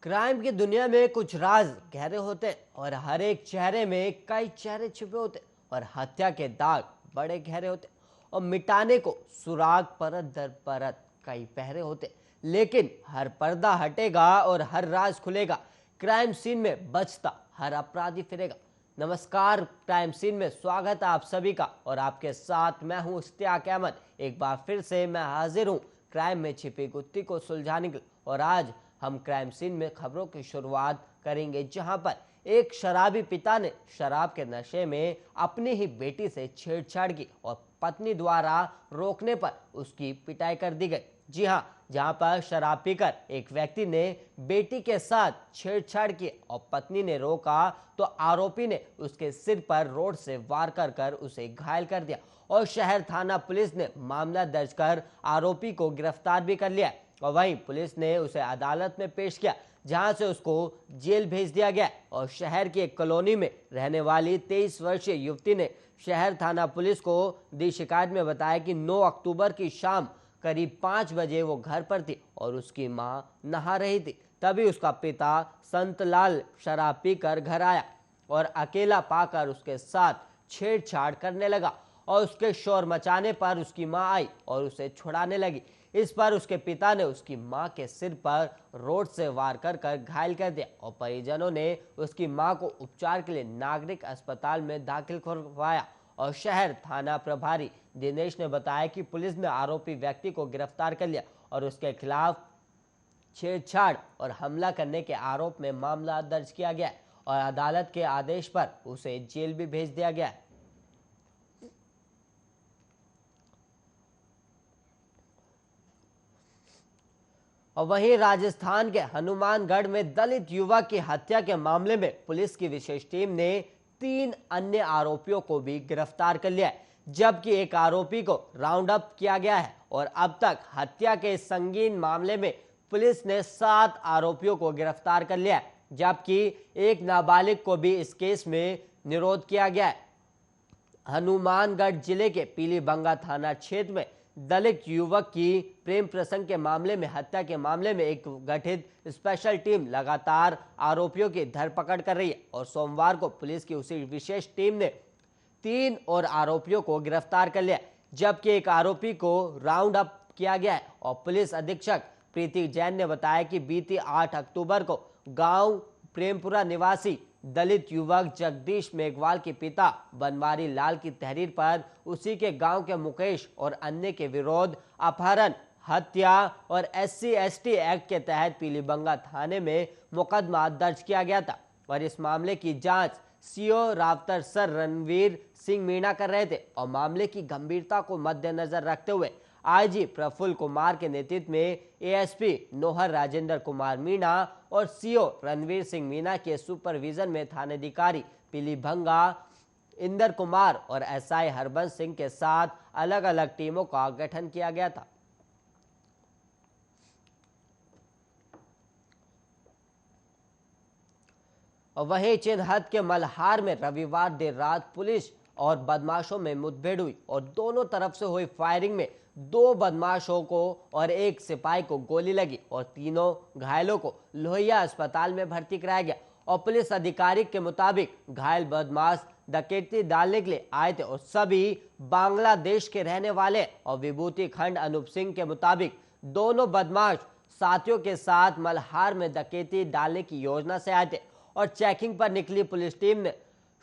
Crime की दुनिया में कुछ राज गहरे होते हैं और हर एक चेहरे में कई चेहरे छिपे होते हैं और हत्या के दाग बड़े गहरे होते हैं और मिटाने को सुराग परत दर परत कई पहरे होते हैं। लेकिन हर पर्दा हटेगा और हर राज खुलेगा। क्राइम सीन में बचता हर अपराधी फिरेगा। नमस्कार, क्राइम सीन में स्वागत है आप सभी का और आपके साथ मैं हूं इश्तियाक अहमद। एक बार फिर से मैं हाजिर हूं क्राइम में छिपी गुत्थी को सुलझाने के लिए। और आज हम क्राइम सीन में खबरों की शुरुआत करेंगे, जहां पर एक शराबी पिता ने शराब के नशे में अपनी ही बेटी से छेड़छाड़ की और पत्नी द्वारा रोकने पर उसकी पिटाई कर दी गई। जी हां, जहां पर शराब पीकर एक व्यक्ति ने बेटी के साथ छेड़छाड़ की और पत्नी ने रोका तो आरोपी ने उसके सिर पर रोड से वार कर उसे घायल कर दिया और शहर थाना पुलिस ने मामला दर्ज कर आरोपी को गिरफ्तार भी कर लिया। और वहीं पुलिस ने उसे अदालत में पेश किया, जहां से उसको जेल भेज दिया गया। और शहर की एक कॉलोनी में रहने वाली 23 वर्षीय युवती ने शहर थाना पुलिस को दी शिकायत में बताया कि 9 अक्टूबर की शाम करीब 5 बजे वो घर पर थी और उसकी मां नहा रही थी। तभी उसका पिता संतलाल शराब पीकर घर आया और अकेला पाकर उसके साथ छेड़छाड़ करने लगा और उसके शोर मचाने पर उसकी मां आई और उसे छुड़ाने लगी। इस पर उसके पिता ने उसकी मां के सिर पर रोड से वार कर घायल कर दिया और परिजनों ने उसकी मां को उपचार के लिए नागरिक अस्पताल में दाखिल करवाया। और शहर थाना प्रभारी दिनेश ने बताया कि पुलिस ने आरोपी व्यक्ति को गिरफ्तार कर लिया और उसके खिलाफ छेड़छाड़ और हमला करने के आरोप में मामला दर्ज किया गया और अदालत के आदेश पर उसे जेल भी भेज दिया गया। और वहीं राजस्थान के हनुमानगढ़ में दलित युवक की हत्या के मामले में पुलिस की विशेष टीम ने 3 अन्य आरोपियों को भी गिरफ्तार कर लिया है, जबकि एक आरोपी को राउंड अप किया गया है। और अब तक हत्या के संगीन मामले में पुलिस ने 7 आरोपियों को गिरफ्तार कर लिया है, जबकि एक नाबालिग को भी इस केस में निरोध किया गया है। हनुमानगढ़ जिले के पीलीबंगा थाना क्षेत्र में दलित युवक की प्रेम प्रसंग के मामले में हत्या के मामले में एक गठित स्पेशल टीम लगातार आरोपियों की धरपकड़ कर रही है और सोमवार को पुलिस की उसी विशेष टीम ने 3 और आरोपियों को गिरफ्तार कर लिया, जबकि एक आरोपी को राउंड अप किया गया है। और पुलिस अधीक्षक प्रीति जैन ने बताया कि बीती 8 अक्टूबर को गांव प्रेमपुरा निवासी दलित युवक जगदीश मेघवाल के पिता बनवारी लाल की तहरीर पर उसी के गांव के मुकेश और अन्य के विरोध अपहरण, हत्या और SC/ST एक्ट के तहत पीलीबंगा थाने में मुकदमा दर्ज किया गया था। और इस मामले की जांच सीओ रावतर सर रणवीर सिंह मीणा कर रहे थे और मामले की गंभीरता को मद्देनजर रखते हुए आईजी प्रफुल्ल कुमार के नेतृत्व में एएसपी नोहर राजेंद्र कुमार मीणा और सीओ रणवीर सिंह मीणा के सुपरविजन में थानाधिकारी पीलीभंगा इंदर कुमार और एसआई हरबंस सिंह के साथ अलग अलग टीमों का गठन किया गया था। और वहीं चिन्हट के मल्हार में रविवार देर रात पुलिस और बदमाशों में मुठभेड़ हुई और दोनों तरफ से हुई फायरिंग में 2 बदमाशों को और एक सिपाही को गोली लगी और तीनों घायलों को लोहिया अस्पताल में भर्ती कराया गया। और पुलिस अधिकारी के मुताबिक घायल बदमाश डकैती डालने के लिए आए थे और सभी बांग्लादेश के रहने वाले। और विभूति खंड अनूप सिंह के मुताबिक दोनों बदमाश साथियों के साथ मल्हार में डकैती डालने की योजना से आए थे और चेकिंग पर निकली पुलिस टीम ने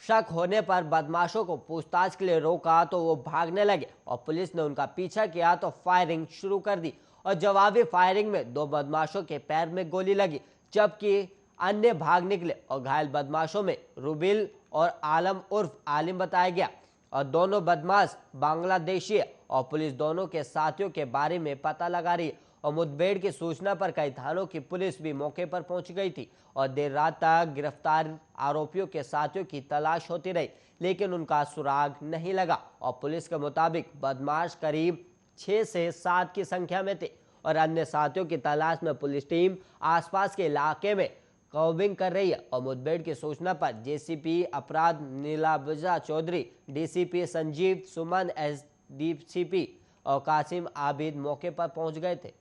शक होने पर बदमाशों को पूछताछ के लिए रोका तो वो भागने लगे और पुलिस ने उनका पीछा किया तो फायरिंग शुरू कर दी और जवाबी फायरिंग में 2 बदमाशों के पैर में गोली लगी, जबकि अन्य भाग निकले। और घायल बदमाशों में रुबिल और आलम उर्फ आलिम बताया गया और दोनों बदमाश बांग्लादेशी है और पुलिस दोनों के साथियों के बारे में पता लगा रही है। और मुठभेड़ की सूचना पर कई थानों की पुलिस भी मौके पर पहुंच गई थी और देर रात तक गिरफ्तार आरोपियों के साथियों की तलाश होती रही, लेकिन उनका सुराग नहीं लगा। और पुलिस के मुताबिक बदमाश करीब 6 से 7 की संख्या में थे और अन्य साथियों की तलाश में पुलिस टीम आसपास के इलाके में कॉबिंग कर रही है। और मुठभेड़ की सूचना पर जेसीपी अपराध नीलाबजा चौधरी, डीसीपी संजीव सुमन, एसडीसीपी और कासिम आबिद मौके पर पहुंच गए थे।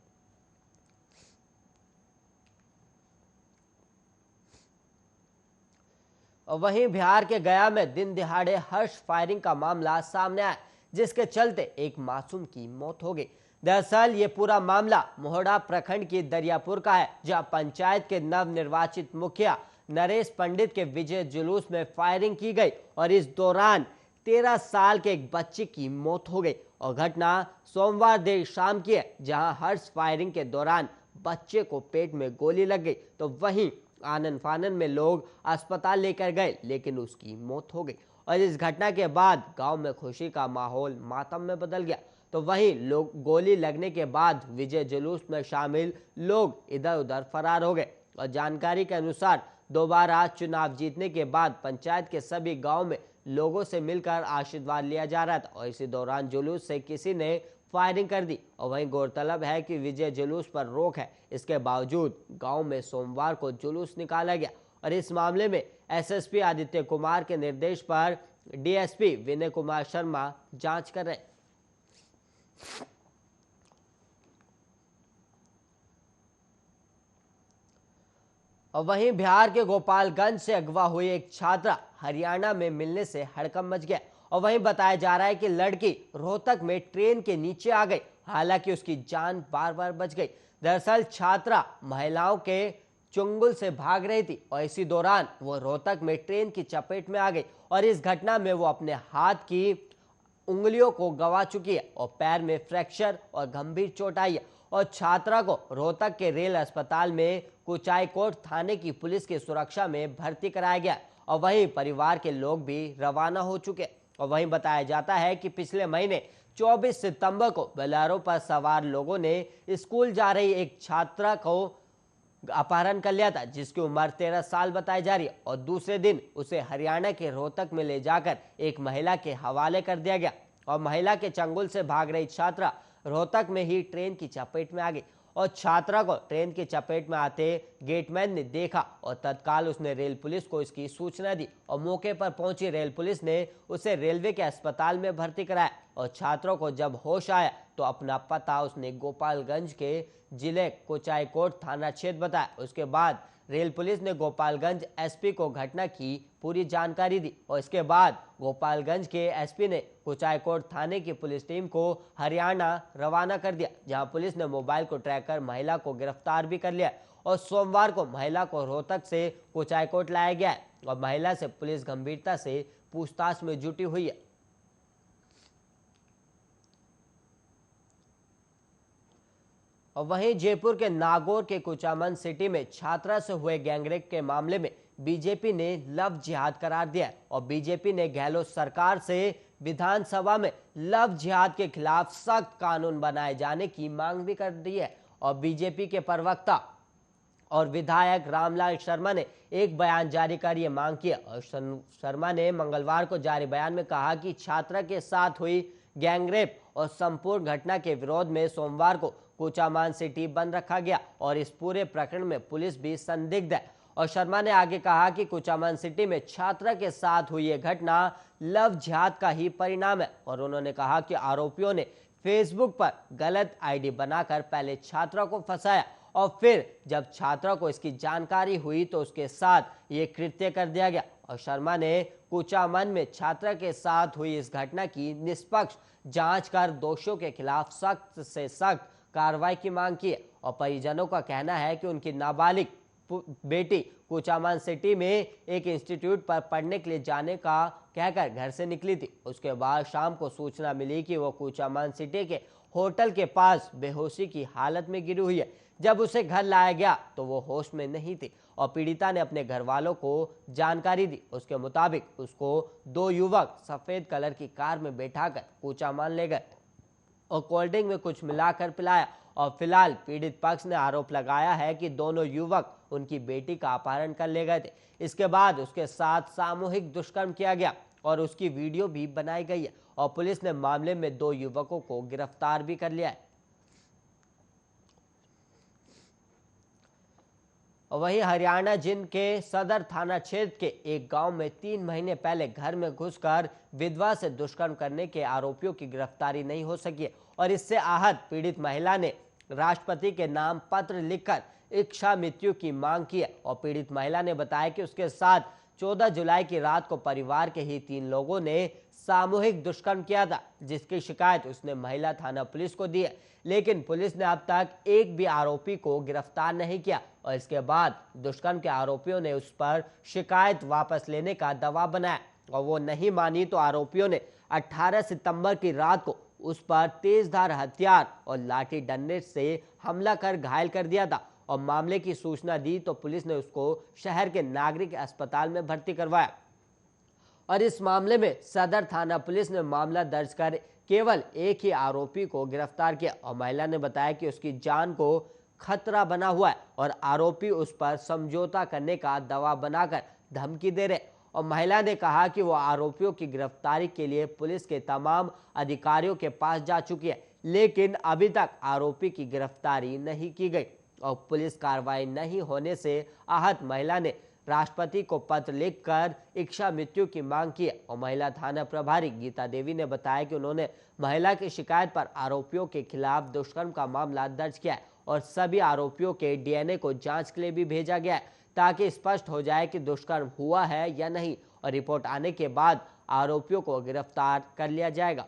और वहीं बिहार के गया में दिन दिहाड़े हर्ष फायरिंग का मामला सामने आया, जिसके चलते एक मासूम की मौत हो गई। दरअसल ये पूरा मामला मोहड़ा प्रखंड की दरियापुर का है, जहां पंचायत के नवनिर्वाचित मुखिया नरेश पंडित के विजय जुलूस में फायरिंग की गई और इस दौरान 13 साल के एक बच्चे की मौत हो गई। और घटना सोमवार देर शाम की है, जहां हर्ष फायरिंग के दौरान बच्चे को पेट में गोली लग गई, तो वहीं आनन फानन में लोग अस्पताल लेकर गए, लेकिन उसकी मौत हो गई। और इस घटना के बाद गांव में खुशी का माहौल मातम में बदल गया। तो वहीं लोग गोली लगने के बाद विजय जुलूस में शामिल लोग इधर उधर फरार हो गए। और जानकारी के अनुसार दोबारा चुनाव जीतने के बाद पंचायत के सभी गांव में लोगों से मिलकर आशीर्वाद लिया जा रहा था, और इसी दौरान जुलूस से किसी ने फायरिंग कर दी। और वहीं गौरतलब है कि विजय जुलूस पर रोक है, इसके बावजूद गांव में सोमवार को जुलूस निकाला गया। और इस मामले में एसएसपी आदित्य कुमार के निर्देश पर डीएसपी विनय कुमार शर्मा जांच कर रहे हैं। और वहीं बिहार के गोपालगंज से अगवा हुई एक छात्रा हरियाणा में मिलने से हड़कंप मच गया। और वहीं बताया जा रहा है कि लड़की रोहतक में ट्रेन के नीचे आ गई, हालांकि उसकी जान बार बार बच गई। दरअसल छात्रा महिलाओं के चुंगल से भाग रही थी और इसी दौरान वो रोहतक में ट्रेन की चपेट में आ गई और इस घटना में वो अपने हाथ की उंगलियों को गंवा चुकी है और पैर में फ्रैक्चर और गंभीर चोट आई है। और छात्रा को रोहतक के रेल अस्पताल में कुचायकोट थाने की पुलिस की सुरक्षा में भर्ती कराया गया और वहीं परिवार के लोग भी रवाना हो चुके। और वहीं बताया जाता है कि पिछले महीने 24 सितंबर को बोलेरो पर सवार लोगों ने स्कूल जा रही एक छात्रा को अपहरण कर लिया था, जिसकी उम्र 13 साल बताई जा रही है। और दूसरे दिन उसे हरियाणा के रोहतक में ले जाकर एक महिला के हवाले कर दिया गया और महिला के चंगुल से भाग रही छात्रा रोहतक में ही ट्रेन की चपेट में आ गई। और छात्रा को ट्रेन की चपेट में आते गेटमैन ने देखा और तत्काल उसने रेल पुलिस को इसकी सूचना दी और मौके पर पहुंची रेल पुलिस ने उसे रेलवे के अस्पताल में भर्ती कराया। और छात्रों को जब होश आया तो अपना पता उसने गोपालगंज के जिले कुचायकोट थाना क्षेत्र बताया। उसके बाद रेल पुलिस ने गोपालगंज एसपी को घटना की पूरी जानकारी दी और इसके बाद गोपालगंज के एसपी ने कुचायकोट थाने की पुलिस टीम को हरियाणा रवाना कर दिया, जहां पुलिस ने मोबाइल को ट्रैक कर महिला को गिरफ्तार भी कर लिया और सोमवार को महिला को रोहतक से कुचायकोट लाया गया है और महिला से पुलिस गंभीरता से पूछताछ में जुटी हुई है। और वहीं जयपुर के नागौर के कुचामन सिटी में छात्रा से हुए गैंगरेप के मामले में बीजेपी ने लव जिहाद करार दिया और बीजेपी ने गहलोत सरकार से विधानसभा में लव जिहाद के खिलाफ सख्त कानून बनाए जाने की मांग भी कर दी है। और बीजेपी के प्रवक्ता और विधायक रामलाल शर्मा ने एक बयान जारी कर ये मांग की और शर्मा ने मंगलवार को जारी बयान में कहा कि छात्रा के साथ हुई गैंगरेप और संपूर्ण घटना के विरोध में सोमवार को कुचामन सिटी बंद रखा गया और इस पूरे प्रकरण में पुलिस भी संदिग्ध है। और शर्मा ने आगे कहा कि कुचामन सिटी में छात्रा के साथ हुई यह घटना लव जिहाद का ही परिणाम है और उन्होंने कहा कि आरोपियों ने फेसबुक पर गलत आईडी बनाकर पहले छात्रा को फंसाया और फिर जब छात्रा को इसकी जानकारी हुई तो उसके साथ ये कृत्य कर दिया गया। और शर्मा ने कुचामन में छात्रा के साथ हुई इस घटना की निष्पक्ष जांच कर दोषियों के खिलाफ सख्त से सख्त कार्रवाई की मांग की है। और परिजनों का कहना है कि उनकी नाबालिग बेटी कुचामन सिटी में एक इंस्टीट्यूट पर पढ़ने के लिए जाने का कहकर घर से निकली थी। उसके बाद शाम को सूचना मिली कि वो कुचामन सिटी के होटल के पास बेहोशी की हालत में गिरी हुई है। जब उसे घर लाया गया तो वो होश में नहीं थी और पीड़िता ने अपने घर वालों को जानकारी दी। उसके मुताबिक उसको दो युवक सफेद कलर की कार में बैठाकर कुचामन ले गए और कोल्ड ड्रिंक में कुछ मिलाकर पिलाया। और फिलहाल पीड़ित पक्ष ने आरोप लगाया है कि दोनों युवक उनकी बेटी का अपहरण कर ले गए थे। इसके बाद उसके साथ सामूहिक दुष्कर्म किया गया और उसकी वीडियो भी बनाई गई है और पुलिस ने मामले में दो युवकों को गिरफ्तार भी कर लिया है। और वहीं हरियाणा जिंद के सदर थाना क्षेत्र के एक गांव में 3 महीने पहले घर में घुसकर विधवा से दुष्कर्म करने के आरोपियों की गिरफ्तारी नहीं हो सकी है और इससे आहत पीड़ित महिला ने राष्ट्रपति के नाम पत्र लिखकर इच्छा मृत्यु की मांग की है। और पीड़ित महिला ने बताया कि उसके साथ 14 जुलाई की रात को परिवार के ही 3 लोगों ने सामूहिक दुष्कर्म किया था, जिसकी शिकायत उसने महिला थाना पुलिस को दी है। लेकिन पुलिस ने अब तक एक भी आरोपी को गिरफ्तार नहीं किया और इसके बाद दुष्कर्म के आरोपियों ने उस पर शिकायत वापस लेने का दबाव बनाया और वो नहीं मानी तो आरोपियों ने 18 सितंबर की रात को उस पर तेजधार हथियार और लाठी डंडे से हमला कर घायल कर दिया था और मामले की सूचना दी तो पुलिस ने उसको शहर के नागरिक अस्पताल में भर्ती करवाया और इस मामले में सदर थाना पुलिस ने मामला दर्ज कर केवल एक ही आरोपी को गिरफ्तार किया और महिला ने बताया कि उसकी जान को खतरा बना हुआ है और आरोपी उस पर समझौता करने का दबाव बनाकर धमकी दे रहे और महिला ने कहा कि वो आरोपियों की गिरफ्तारी के लिए पुलिस के तमाम अधिकारियों के पास जा चुकी है, लेकिन अभी तक आरोपी की गिरफ्तारी नहीं की गई और पुलिस कार्रवाई नहीं होने से आहत महिला ने राष्ट्रपति को पत्र लिखकर इच्छा मृत्यु की मांग की है और महिला थाना प्रभारी गीता देवी ने बताया कि उन्होंने महिला की शिकायत पर आरोपियों के खिलाफ दुष्कर्म का मामला दर्ज किया है और सभी आरोपियों के डीएनए को जांच के लिए भी भेजा गया है ताकि स्पष्ट हो जाए कि दुष्कर्म हुआ है या नहीं और रिपोर्ट आने के बाद आरोपियों को गिरफ्तार कर लिया जाएगा।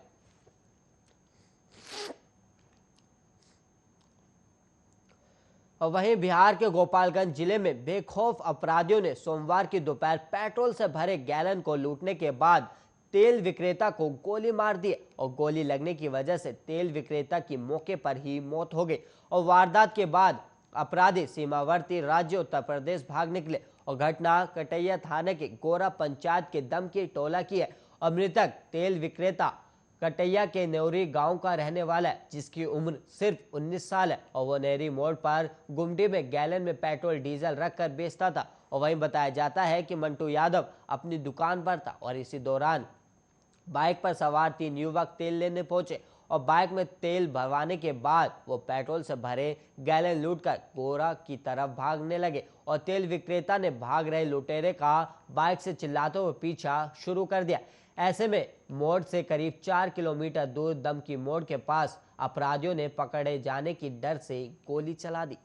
और वहीं बिहार के गोपालगंज जिले में बेखौफ अपराधियों ने सोमवार की दोपहर पेट्रोल से भरे गैलन को लूटने के बाद तेल विक्रेता को गोली मार दी और गोली लगने की वजह से तेल विक्रेता की मौके पर ही मौत हो गई और वारदात के बाद अपराधी सीमावर्ती राज्य उत्तर प्रदेश भाग निकले और घटना कटैया थाने के गोरा पंचायत के दमकी टोला की है और मृतक तेल विक्रेता कटैया के नेवरी गांव का रहने वाला है, जिसकी उम्र सिर्फ 19 साल है और वो नेहरी मोड़ पर गुमटी में गैलन में पेट्रोल डीजल रखकर बेचता था और वहीं बताया जाता है कि मंटू यादव अपनी दुकान पर था और इसी दौरान बाइक पर सवार 3 युवक तेल लेने पहुंचे और बाइक में तेल भरवाने के बाद वो पेट्रोल से भरे गैलन लूटकर गोरा की तरफ भागने लगे और तेल विक्रेता ने भाग रहे लुटेरे का बाइक से चिल्लाते हुए पीछा शुरू कर दिया। ऐसे में मोड़ से करीब 4 किलोमीटर दूर दमकी मोड़ के पास अपराधियों ने पकड़े जाने की डर से गोली चला दी।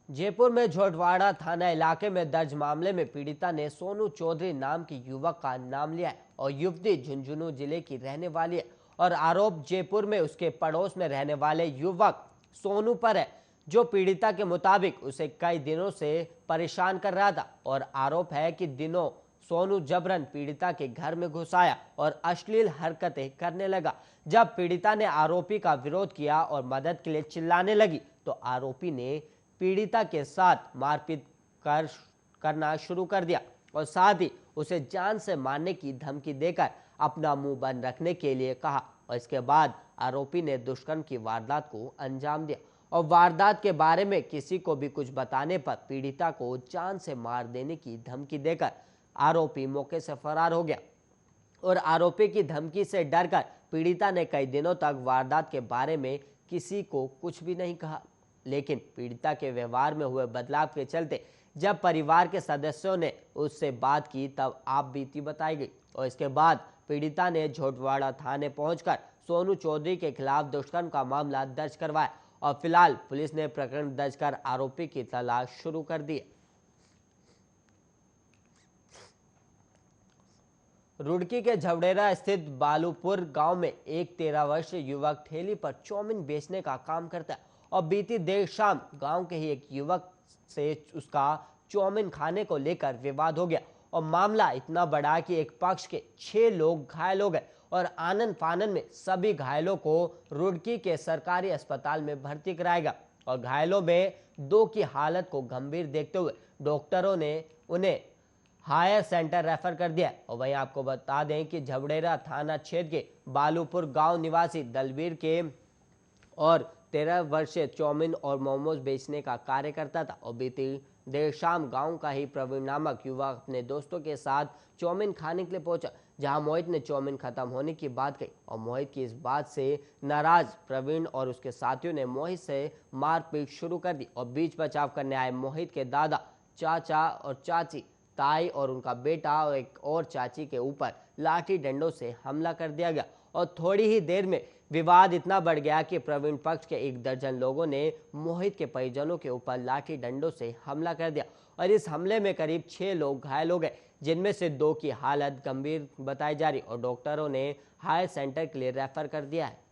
जयपुर में झोटवाड़ा थाना इलाके में दर्ज मामले में पीड़िता ने सोनू चौधरी नाम की युवक का नाम लिया है और युवती झुंझुनू जिले की रहने वाली है और आरोप जयपुर में उसके पड़ोस में रहने वाले युवक सोनू पर है, जो पीड़िता के मुताबिक उसे कई दिनों से परेशान कर रहा था और आरोप है कि दिनों सोनू जबरन पीड़िता के घर में घुस आया और अश्लील हरकतें करने लगा। जब पीड़िता ने आरोपी का विरोध किया और मदद के लिए चिल्लाने लगी तो आरोपी ने पीड़िता के साथ मारपीट करना शुरू कर दिया और साथ ही उसे जान से मारने की धमकी देकर अपना मुंह बंद रखने के लिए कहा और इसके बाद आरोपी ने दुष्कर्म की वारदात को अंजाम दिया और वारदात के बारे में किसी को भी कुछ बताने पर पीड़िता को जान से मार देने की धमकी देकर आरोपी मौके से फरार हो गया और आरोपी की धमकी से डरकर पीड़िता ने कई दिनों तक वारदात के बारे में किसी को कुछ भी नहीं कहा। लेकिन पीड़िता के व्यवहार में हुए बदलाव के चलते जब परिवार के सदस्यों ने उससे बात की तब आप बीती बताई गई और इसके बाद पीड़िता ने झोटवाड़ा थाने पहुंचकर सोनू चौधरी के खिलाफ दुष्कर्म का मामला दर्ज करवाया और फिलहाल पुलिस ने प्रकरण दर्ज कर आरोपी की तलाश शुरू कर दी। रुड़की के झवड़ेरा स्थित बालूपुर गांव में एक 13 वर्षीय युवक ठेली पर चौमिन बेचने का काम करता है और बीती देर शाम गांव के ही एक युवक से उसका चौमिन खाने को लेकर विवाद हो गया और मामला इतना बड़ा कि एक पक्ष के 6 लोग घायल हो गए और आनन फानन में सभी घायलों को रुड़की के सरकारी अस्पताल में भर्ती कराया गया और घायलों में 2 की हालत को गंभीर देखते हुए डॉक्टरों ने उन्हें हायर सेंटर रेफर कर दिया और वहीं आपको बता दें कि झवड़ेरा थाना क्षेत्र के बालूपुर गांव निवासी दलवीर के और 13 वर्षीय चौमिन और मोमोज बेचने का कार्य करता था और बीती देर शाम गांव का ही प्रवीण नामक युवक अपने दोस्तों के साथ चौमिन खाने के लिए पहुंचा, जहां मोहित ने चौमिन खत्म होने की बात कही और मोहित की इस बात से नाराज प्रवीण और उसके साथियों ने मोहित से मारपीट शुरू कर दी और बीच बचाव करने आए मोहित के दादा, चाचा और चाची, ताई और उनका बेटा और एक और चाची के ऊपर लाठी डंडों से हमला कर दिया गया और थोड़ी ही देर में विवाद इतना बढ़ गया कि प्रवीण पक्ष के 1 दर्जन लोगों ने मोहित के परिजनों के ऊपर लाठी डंडों से हमला कर दिया और इस हमले में करीब 6 लोग घायल हो गए, जिनमें से 2 की हालत गंभीर बताई जा रही और डॉक्टरों ने हायर सेंटर के लिए रेफर कर दिया है।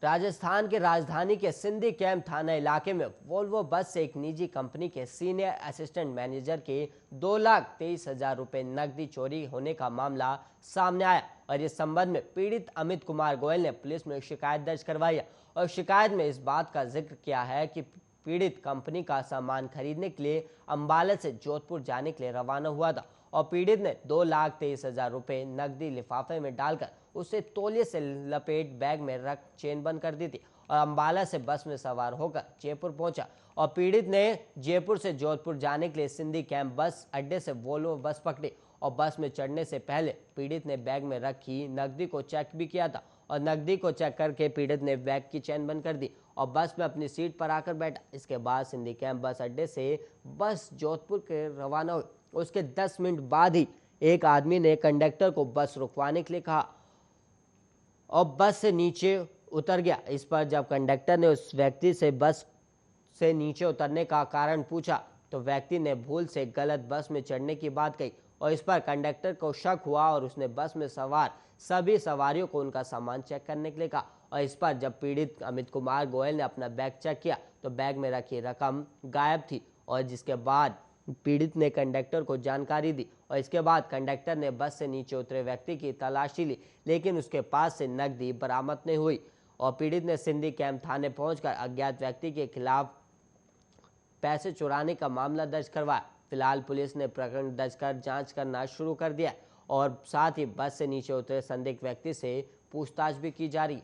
राजस्थान के राजधानी के सिंधी कैंप थाना इलाके में वोल्वो बस से एक निजी कंपनी के सीनियर असिस्टेंट मैनेजर के 2,23,000 रुपए नकदी चोरी होने का मामला सामने आया और इस संबंध में पीड़ित अमित कुमार गोयल ने पुलिस में शिकायत दर्ज करवाई है और शिकायत में इस बात का जिक्र किया है कि पीड़ित कंपनी का सामान खरीदने के लिए अंबाला से जोधपुर जाने के लिए रवाना हुआ था और पीड़ित ने 2,23,000 रुपए नकदी लिफाफे में डालकर उसे तौलिए से लपेट बैग में रख चेन बंद कर दी थी और अंबाला से बस में सवार होकर जयपुर पहुंचा और पीड़ित ने जयपुर से जोधपुर जाने के लिए सिंधी कैंप बस अड्डे से वोल्वो बस पकड़ी और बस में चढ़ने से पहले पीड़ित ने बैग में रखी नकदी को चेक भी किया था और नकदी को चेक करके पीड़ित ने बैग की चेन बंद कर दी और बस में अपनी सीट पर आकर बैठा। इसके बाद सिंधी कैंप बस अड्डे से बस जोधपुर के रवाना हुई। उसके 10 मिनट बाद ही एक आदमी ने कंडक्टर को बस रुकवाने के लिए कहा और बस से नीचे उतर गया। इस पर जब कंडक्टर ने उस व्यक्ति से बस से नीचे उतरने का कारण पूछा तो व्यक्ति ने भूल से गलत बस में चढ़ने की बात कही और इस पर कंडक्टर को शक हुआ और उसने बस में सवार सभी सवारियों को उनका सामान चेक करने के लिए कहा और इस पर जब पीड़ित अमित कुमार गोयल ने अपना बैग चेक किया तो बैग में रखी रकम गायब थी और जिसके बाद पीड़ित ने कंडक्टर को जानकारी दी और इसके बाद कंडक्टर ने बस से नीचे उतरे व्यक्ति की तलाशी ली, लेकिन उसके पास से नकदी बरामद नहीं हुई और पीड़ित ने सिंधी कैंप थाने पहुंचकर अज्ञात व्यक्ति के खिलाफ पैसे चुराने का मामला दर्ज करवाया। फिलहाल पुलिस ने प्रकरण दर्ज कर जांच करना शुरू कर दिया और साथ ही बस से नीचे उतरे संदिग्ध व्यक्ति से पूछताछ भी की जा रही है।